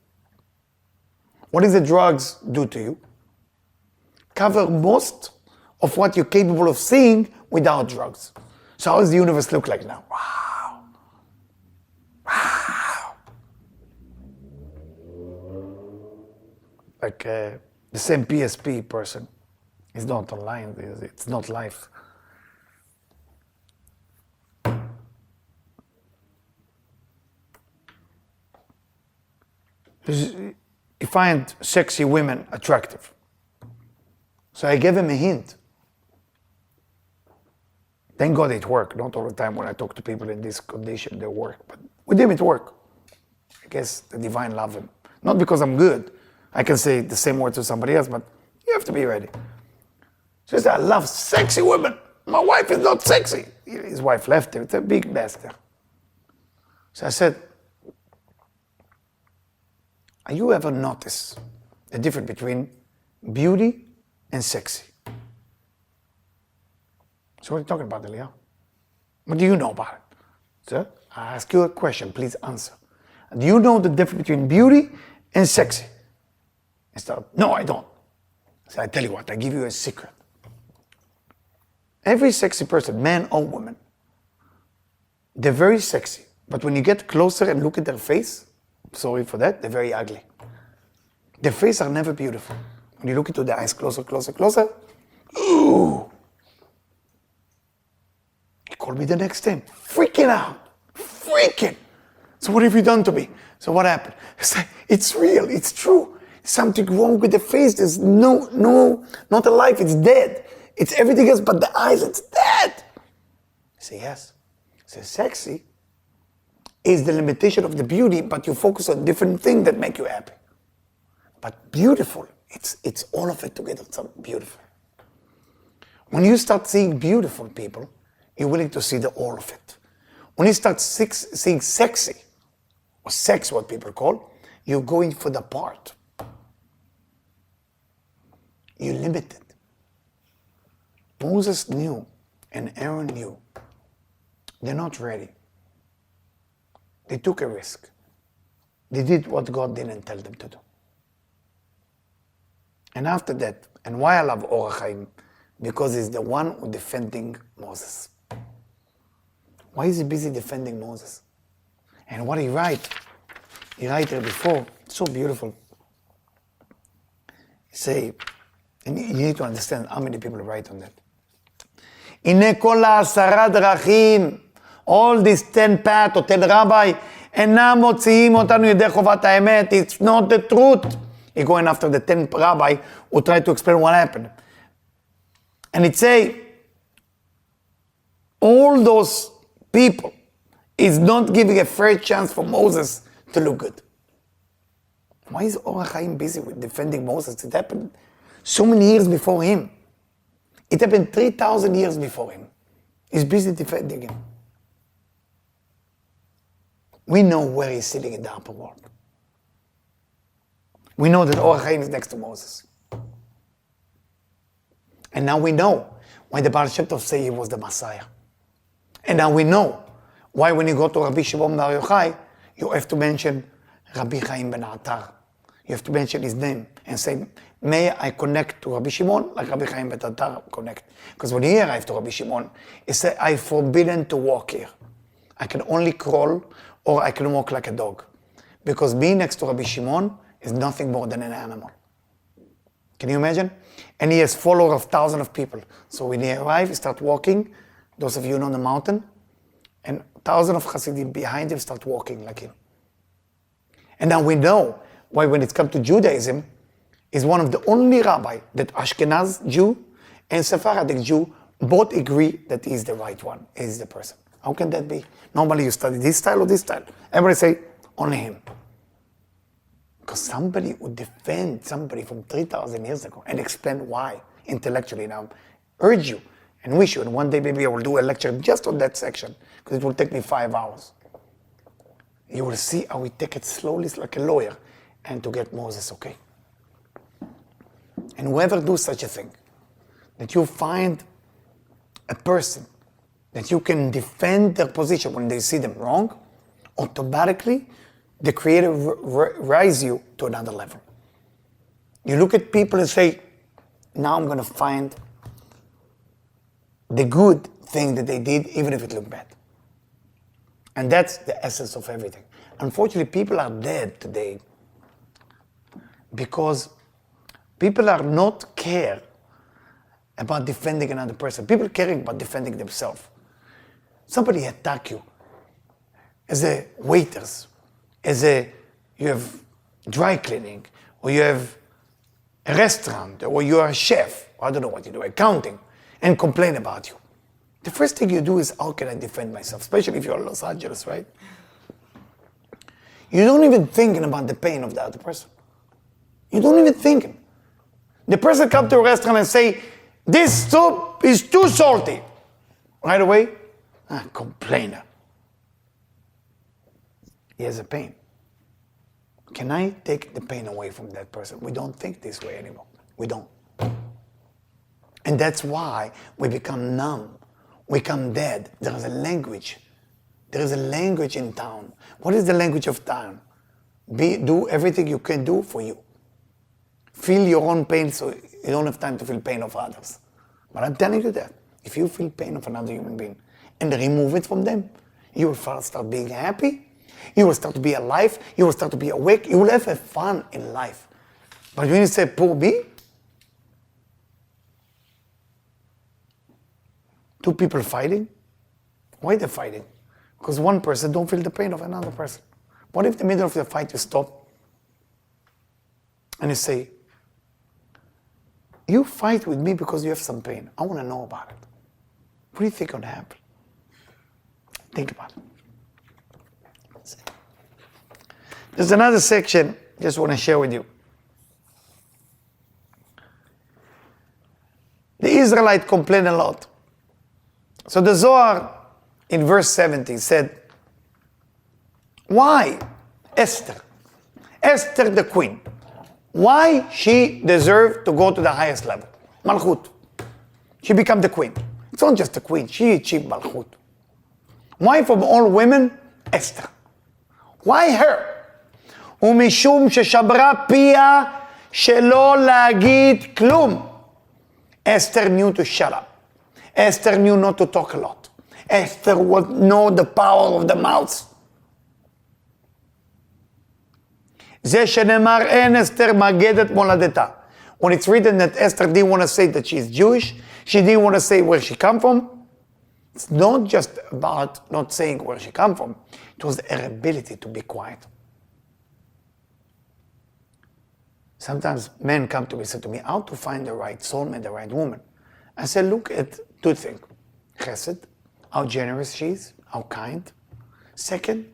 What does the drugs do to you? Cover most of what you're capable of seeing without drugs. So how does the universe look like now? Wow. Wow. Like the same PSP person is not online, it's not live. You find sexy women attractive. So I gave him a hint. Thank God it worked. Not all the time when I talk to people in this condition, they work. But with him it worked. I guess the divine loved him. Not because I'm good. I can say the same word to somebody else, but you have to be ready. So he said, I love sexy women. My wife is not sexy. His wife left him. It's a big mess there. So I said, have you ever noticed the difference between beauty and sexy? So what are you talking about, Eliyahu? What do you know about it? Sir, I ask you a question, please answer. Do you know the difference between beauty and sexy? Instead of, no, I don't. So I tell you what, I give you a secret. Every sexy person, man or woman, they're very sexy. But when you get closer and look at their face, sorry for that, they're very ugly. Their faces are never beautiful. When you look into the eyes closer, closer, closer, ooh. He called me the next day, freaking out, freaking. So what have you done to me? So what happened? I said, it's real, it's true. Something wrong with the face. There's no, not alive, it's dead. It's everything else but the eyes, it's dead. I say, yes. I say, sexy is the limitation of the beauty, but you focus on different things that make you happy. But beautiful, it's all of it together, it's beautiful. When you start seeing beautiful people, you're willing to see the all of it. When you start seeing sexy, or sex, what people call, you're going for the part. You're limited. Moses knew, and Aaron knew, they're not ready. They took a risk. They did what God didn't tell them to do. And after that, and why I love Or HaChaim, because he's the one who defending Moses. Why is he busy defending Moses? And what he write there before, so beautiful. He say, And you need to understand how many people write on that. הנה כל 10 דרכים, all these 10 paths, or 10 rabbi, אינם מוציאים אותנו ידי חובת האמת. It's not the truth. You're going after the 10 rabbi who try to explain what happened. And it say, all those people is not giving a fair chance for Moses to look good. Why is Or HaChaim busy with defending Moses? It happened so many years before him. It happened 3,000 years before him. He's busy defending him. We know where he's sitting in the upper world. We know that Or HaChaim is next to Moses. And now we know why the Baal Shem Tov say he was the Messiah. And now we know why when you go to Rabbi Shimon Bar Yochai, you have to mention Rabbi Chaim ben Atar. You have to mention his name and say, may I connect to Rabbi Shimon like Rabbi Chaim ben Atar connect. Because when he arrived to Rabbi Shimon, he said, I'm forbidden to walk here. I can only crawl or I can walk like a dog. Because being next to Rabbi Shimon is nothing more than an animal. Can you imagine? And he has followers of thousands of people. So when he arrived, he started walking. Those of you know the mountain. And thousands of Hasidim behind him start walking like him. And now we know why when it comes to Judaism, is one of the only rabbi that Ashkenaz Jew and Sephardic Jew both agree that he is the right one, he is the person. How can that be? Normally you study this style or this style. Everybody say, only him. Because somebody would defend somebody from 3,000 years ago and explain why intellectually. Now, urge you and wish you, and one day maybe I will do a lecture just on that section, because it will take me 5 hours. You will see how we take it slowly like a lawyer and to get Moses, okay? And whoever do such a thing, that you find a person that you can defend their position when they see them wrong, automatically the Creator rise you to another level. You look at people and say, now I'm going to find the good thing that they did, even if it looked bad. And that's the essence of everything. Unfortunately, people are dead today because people are not care about defending another person. People caring about defending themselves. Somebody attack you as a waiters, you have dry cleaning, or you have a restaurant, or you are a chef, or I don't know what you do, accounting, and complain about you. The first thing you do is, how can I defend myself? Especially if you're in Los Angeles, right? You don't even thinking about the pain of the other person. You don't even thinking. The person come to a restaurant and say, this soup is too salty. Right away, complainer. He has a pain. Can I take the pain away from that person? We don't think this way anymore. We don't. And that's why we become numb. We become dead. There is a language. There is a language in town. What is the language of town? Do everything you can do for you. Feel your own pain so you don't have time to feel pain of others. But I'm telling you that. If you feel pain of another human being and remove it from them, you will start being happy. You will start to be alive. You will start to be awake. You will have a fun in life. But when you say, poor me, two people fighting, why they're fighting? Because one person don't feel the pain of another person. What if in the middle of the fight you stop and you say, you fight with me because you have some pain. I want to know about it. What do you think would happen? Think about it. There's another section I just want to share with you. The Israelites complain a lot. So the Zohar in verse 70 said, why Esther the queen, why she deserved to go to the highest level? Malchut. She became the queen. It's not just a queen, she achieved Malchut. Why from all women, Esther? Why her? ומשום ששברה פיה שלא להגיד כלום. Esther knew to shut up. Esther knew not to talk a lot. Esther would know the power of the mouth. זה שנאמר אין אסתר מגדת מולדתה When it's written that Esther didn't want to say that she's Jewish, she didn't want to say where she come from, it's not just about not saying where she come from. It was her ability to be quiet. Sometimes men come to me and say to me, how to find the right soulmate, the right woman? I said, look at two things. Chesed, how generous she is, how kind. Second,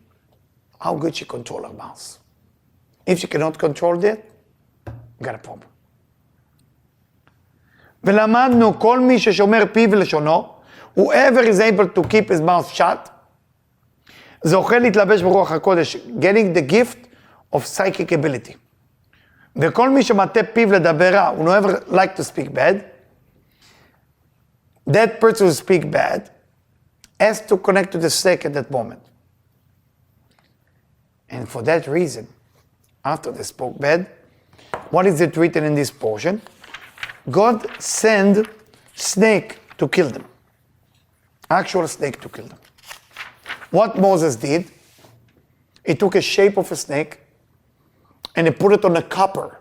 how good she control her mouth. If she cannot control that, got a problem. ולמדנו כל מי ששומר פיו ולשונו, whoever is able to keep his mouth shut, זוכה להתלבש ברוח הקודש, getting the gift of psychic ability. וכל מי שמטה פיו לדבר רע, whoever like to speak bad, that person who speak bad has to connect to the snake at that moment. And for that reason, after they spoke bad, what is it written in this portion? God sent snake to kill them. Actual snake to kill them. What Moses did, he took a shape of a snake and he put it on a copper.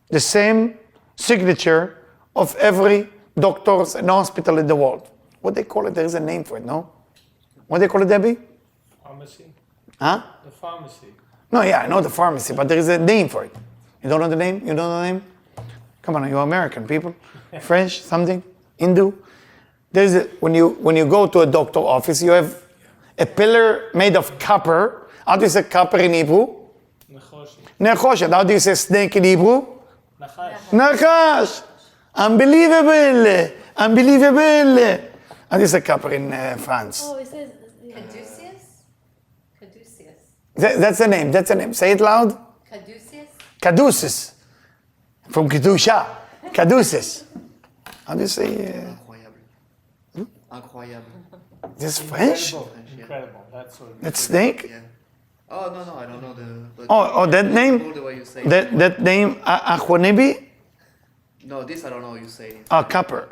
The same signature of every doctors and hospital in the world. What they call it? There is a name for it, no? What they call it, Debbie? Pharmacy. Huh? The pharmacy. No, yeah, I know the pharmacy, but there is a name for it. You don't know the name? You don't know the name? Come on, you're American people. French, something? Hindu? There's a, when you go to a doctor office, you have a pillar made of copper. How do you say copper in Hebrew? Nechoshet. Nechoshet. How do you say snake in Hebrew? Nachash. Nachash. Unbelievable. Unbelievable. How do you say copper in France? Oh, it says Caduceus? Caduceus. That's the name. That's the name. Say it loud. Caduceus? Caduceus. From Kedusha. Caduceus. How do you say? Incroyable. Incroyable. This French? Incredible. That's what. That snake? Yeah. Oh, no, I don't know the... But Oh, that name? The way you say That name, Achwanibi? No, this I don't know how you say it. Copper.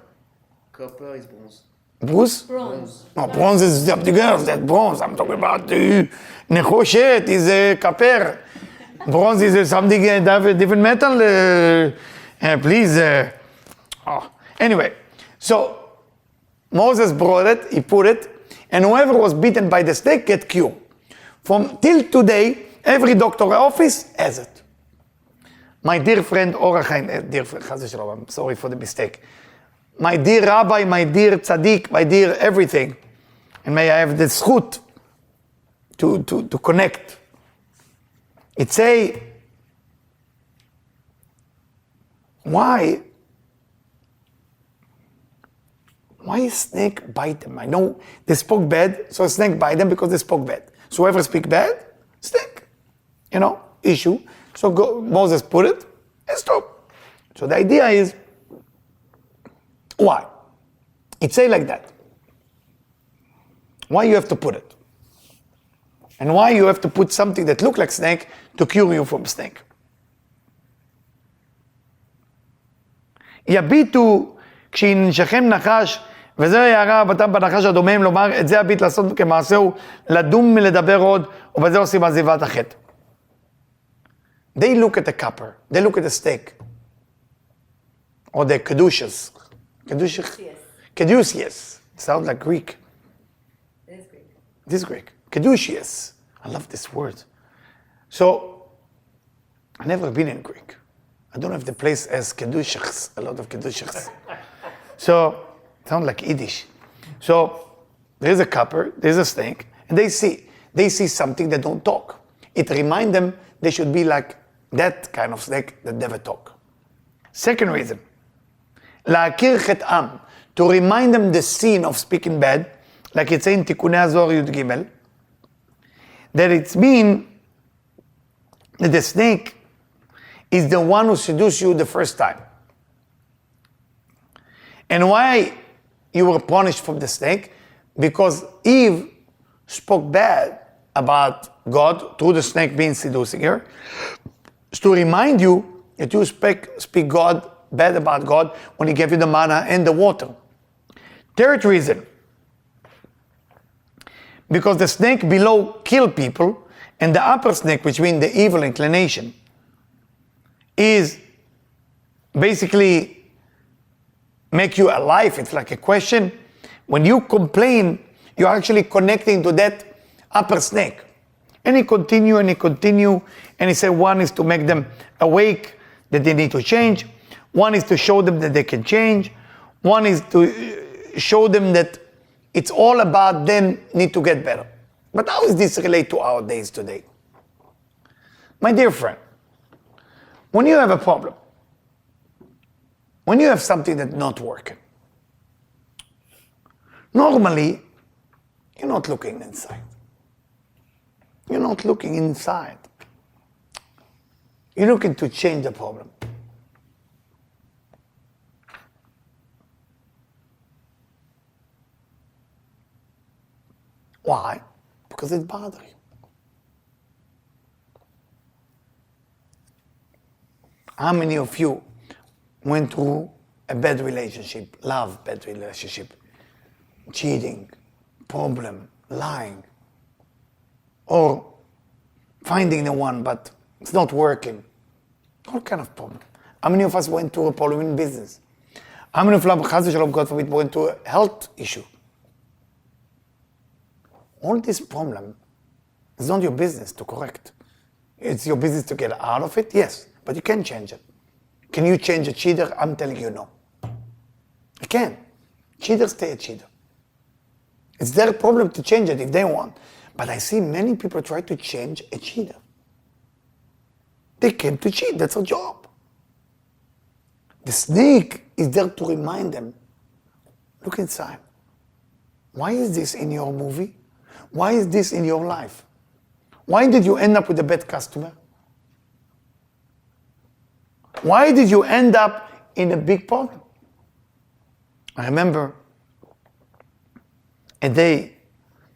Copper is bronze. Bronze? bronze. No, bronze is up the girls, that bronze. I'm talking about the Nechoshet is a copper. Bronze is something, different metal. Please. Anyway, so Moses brought it, he put it, and whoever was bitten by the snake get cured. From till today, every doctor office has it. My dear friend Orachaim, dear friend, I'm sorry for the mistake. My dear rabbi, my dear tzaddik, my dear everything, and may I have the zchut to connect. It say, why is snake bite them? I know they spoke bad, so snake bite them because they spoke bad. So whoever speak bad, snake, issue. So Moses put it and stop. So the idea is, why? It say like that. Why you have to put it? And why you have to put something that look like snake to cure you from snake? יביטו כשינשכם נחש, וזה יערה רבתם בנחש הדומם, לומר את זה הביט לעשות כמעשהו, לדום מלדבר עוד, ובזה עושים עזיבת החטא. They look at the copper, they look at the snake, or the caduceus. Caduceus? Yes. Caduceus. Sounds like Greek. It is Greek. This is Greek. Caduceus. I love this word. So, I've never been in Greek. I don't know if the place has Caduceus, a lot of Caduceus. So, it sounds like Yiddish. So, there's a copper, there's a snake, and they see something that don't talk. It reminds them they should be like that kind of snake that never talk. Second reason, להכיר חטאם, to remind them the sin of speaking bad, like it's in תיקוני הזוהר י"ג, that it's mean that the snake is the one who seduced you the first time. And why you were punished from the snake? Because Eve spoke bad about God through the snake being seducing her, to remind you that you speak bad about God when he gave you the manna and the water. Third reason, because the snake below kill people, and the upper snake, which means the evil inclination, is basically make you alive. It's like a question. When you complain, you're actually connecting to that upper snake. And he continue, and he said one is to make them awake, that they need to change. One is to show them that they can change. One is to show them that it's all about them need to get better. But how does this relate to our days today? My dear friend, when you have a problem, when you have something that's not working, normally, you're not looking inside. You're not looking inside. You're looking to change the problem. Why? Because it's bothering you. How many of you went through a bad relationship, bad relationship, cheating, problem, lying, or finding the one but it's not working? All kind of problem. How many of us went through a problem in business? How many of us, God forbid, went through a health issue? All this problem is not your business to correct. It's your business to get out of it, yes, but you can change it. Can you change a cheater? I'm telling you no. You can. Cheaters stay a cheater. It's their problem to change it if they want. But I see many people try to change a cheater. They came to cheat, that's their job. The snake is there to remind them, look inside. Why is this in your movie? Why is this in your life? Why did you end up with a bad customer? Why did you end up in a big problem? I remember a day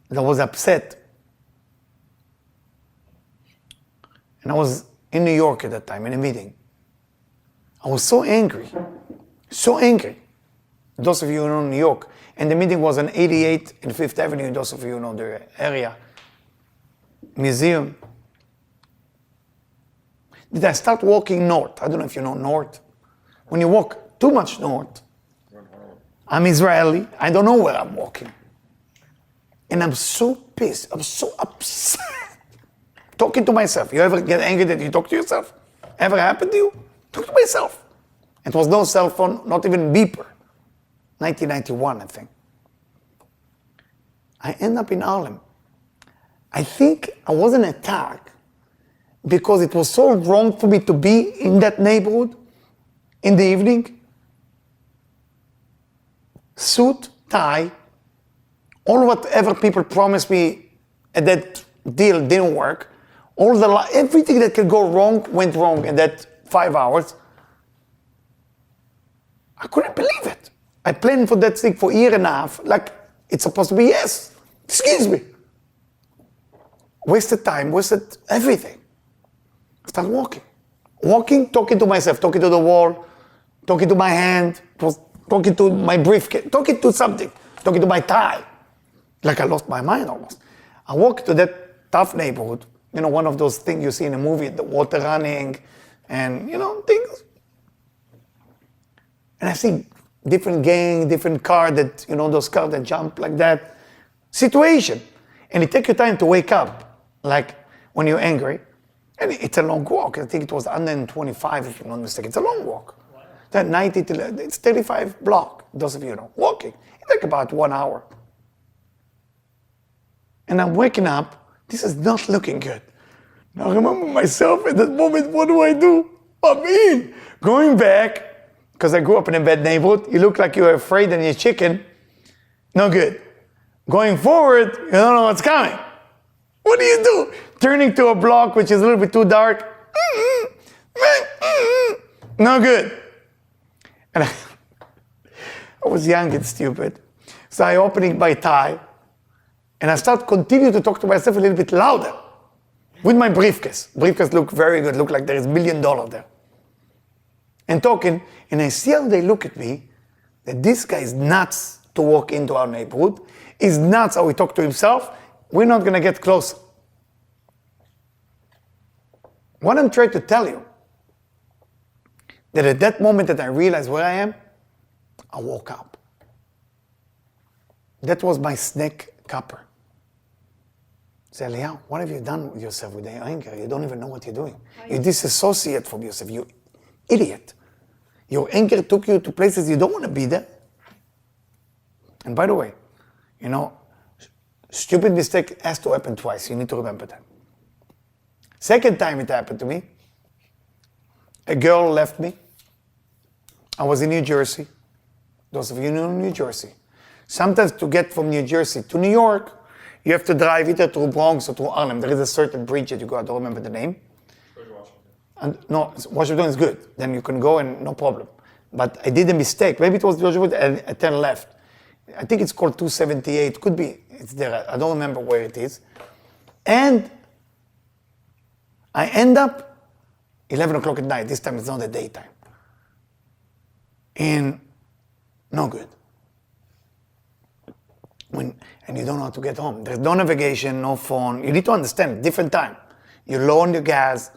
that I was upset. And I was in New York at that time in a meeting. I was so angry. Those of you who know New York, and the meeting was on 88th and 5th Avenue, those of you who know the area, museum. Did I start walking north? I don't know if you know north. When you walk too much north, I'm Israeli, I don't know where I'm walking. And I'm so pissed, I'm so upset. Talking to myself. You ever get angry that you talk to yourself? Ever happened to you? Talk to myself. It was no cell phone, not even beeper. 1991, I think. I end up in Harlem. I think I wasn't attacked because it was so wrong for me to be in that neighborhood in the evening. Suit, tie, all whatever people promised me at that deal didn't work. Everything that could go wrong went wrong in that 5 hours. I couldn't believe it. I planned for that thing for a year and a half, like it's supposed to be yes. Excuse me. Wasted time, wasted everything. I started walking. Walking, talking to myself, talking to the wall, talking to my hand, talking to my briefcase, talking to something, talking to my tie. Like I lost my mind almost. I walked to that tough neighborhood, you know, one of those things you see in a movie, the water running and, you know, things. And I see different gang, different car that, you know, those cars that jump like that. Situation. And it takes you time to wake up, like when you're angry. And it's a long walk. I think it was 125, if I'm not mistaken. It's a long walk. Wow. That 90 to, it's 35 block, those of you know, walking. It takes about 1 hour. And I'm waking up. This is not looking good. Now I remember myself at that moment, what do? I'm in. Going back, because I grew up in a bad neighborhood, you look like you're afraid and you're chicken. No good. Going forward, you don't know what's coming. What do? Turning to a block which is a little bit too dark. No good. And I was young and stupid. So I opened my tie and I start continue to talk to myself a little bit louder with my briefcase. Briefcase look very good, look like there is $1 million there. And talking, and I see how they look at me, that this guy is nuts to walk into our neighborhood. He's nuts how he talk to himself. We're not gonna get close. What I'm trying to tell you, that at that moment that I realized where I am, I woke up. That was my snake copper. Say, Eliyahu, what have you done with yourself with the anger? You don't even know what you're doing. You disassociate from yourself, you idiot. Your anger took you to places you don't want to be there. And by the way, stupid mistake has to happen twice. You need to remember that. Second time it happened to me, a girl left me. I was in New Jersey. Those of you know New Jersey. Sometimes to get from New Jersey to New York, you have to drive either through Bronx or through Harlem. There is a certain bridge that you go, I don't remember the name. And no, Washington is good. Then you can go and no problem. But I did a mistake. Maybe it was Georgia Wood and I turned left. I think it's called 278. Could be, it's there. I don't remember where it is. And I end up 11 o'clock at night. This time it's not the daytime. And no good. And you don't know how to get home. There's no navigation, no phone. You need to understand, different time. You're low on your gas,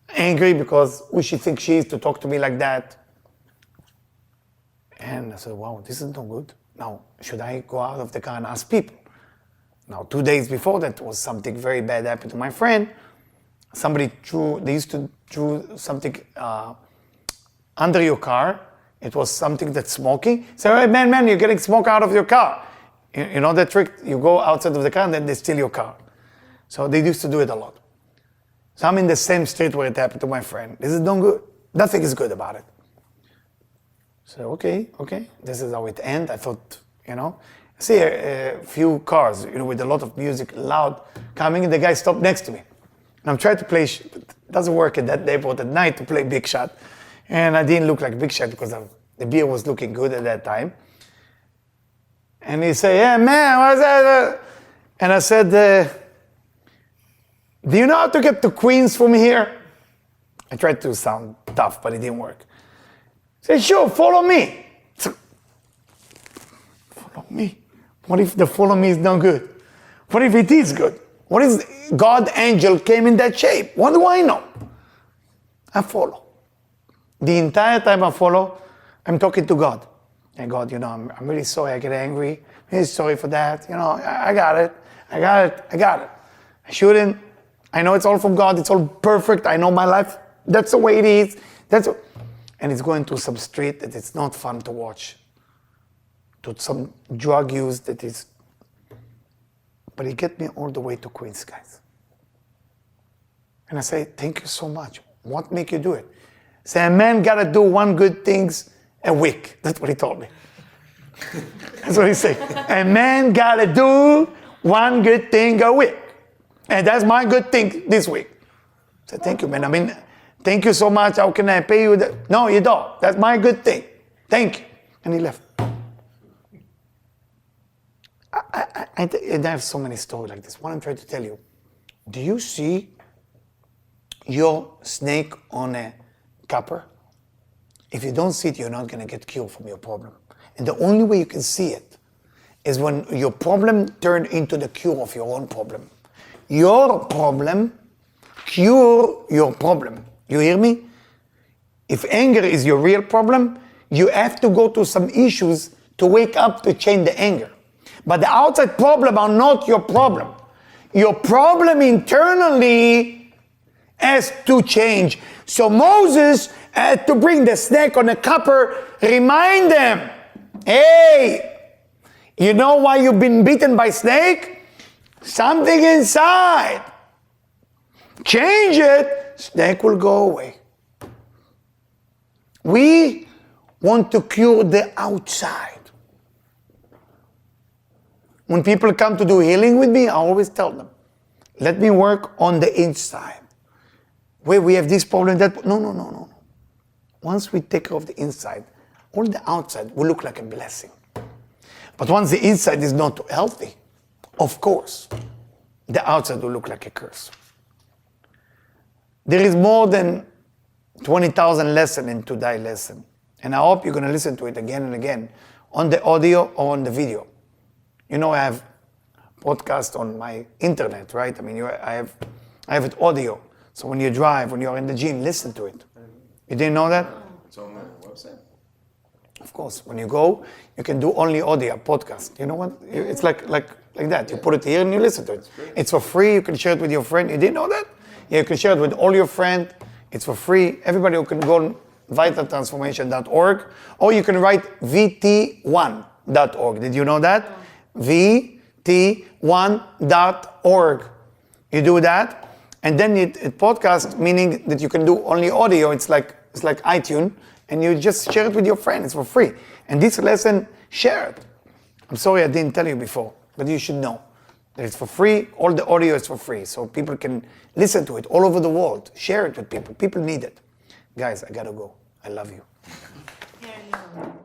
angry because who she thinks she is to talk to me like that. And I said, wow, this is no good. Now, should I go out of the car and ask people? Now, 2 days before that was something very bad happened to my friend. They used to throw something under your car. It was something that's smoking. So, hey, man, you're getting smoke out of your car. You know that trick? You go outside of the car and then they steal your car. So they used to do it a lot. So I'm in the same street where it happened to my friend. This is no good. Nothing is good about it. So, okay, this is how it ends. I thought, I see a few cars, with a lot of music, loud, coming, and the guy stopped next to me. And I'm trying to play, it doesn't work at that neighborhood at night to play Big Shot. And I didn't look like Big Shot because the beer was looking good at that time. And he said, yeah, man, what's that? And I said, do you know how to get to Queens from here? I tried to sound tough, but it didn't work. He said, sure, follow me. Follow me? What if the follow me is not good? What if it is good? What if God angel came in that shape? What do I know? I follow. The entire time I follow, I'm talking to God. And God, I'm really sorry I get angry. I'm really sorry for that. I got it. I shouldn't. I know it's all from God. It's all perfect. I know my life. That's the way it is. And it's going to some street that it's not fun to watch. To some drug use that is. But it get me all the way to Queens, guys. And I say, thank you so much. What make you do it? Say, a man got to do one good things a week. That's what he told me. That's what he said. A man got to do one good thing a week. And that's my good thing this week. I said, thank you, man. Thank you so much. How can I pay you? No, you don't. That's my good thing. Thank you. And he left. And I have so many stories like this. What I'm trying to tell you, do you see your snake on a copper? If you don't see it, you're not going to get cured from your problem. And the only way you can see it is when your problem turned into the cure of your own problem. Your problem, cure your problem. You hear me? If anger is your real problem, you have to go to some issues to wake up to change the anger. But the outside problem are not your problem. Your problem internally has to change. So Moses had to bring the snake on the copper, remind them, hey, you know why you've been bitten by snake? Something inside. Change it, snake will go away. We want to cure the outside. When people come to do healing with me, I always tell them, let me work on the inside. Where we have this problem, that, no. Once we take care of the inside, all the outside will look like a blessing. But once the inside is not healthy, of course, the outside will look like a curse. There is more than 20,000 lessons in today's lesson. And I hope you're going to listen to it again and again on the audio or on the video. I have podcast on my internet, right? I have it audio. So when you drive, when you're in the gym, listen to it. You didn't know that? It's on the website. Of course, when you go, you can do only audio podcast. You know what? It's like that. You put it here and you listen to it. It's for free. You can share it with your friend. You didn't know that? Yeah, you can share it with all your friends. It's for free. Everybody who can go on vitaltransformation.org, or you can write vt1.org. Did you know that? vt1.org. You do that, and then it podcast, meaning that you can do only audio. It's like iTunes, and you just share it with your friends. It's for free. And this lesson, share it. I'm sorry I didn't tell you before, but you should know that it's for free. All the audio is for free, so people can listen to it all over the world. Share it with people. People need it. Guys, I gotta go. I love you. Here, no.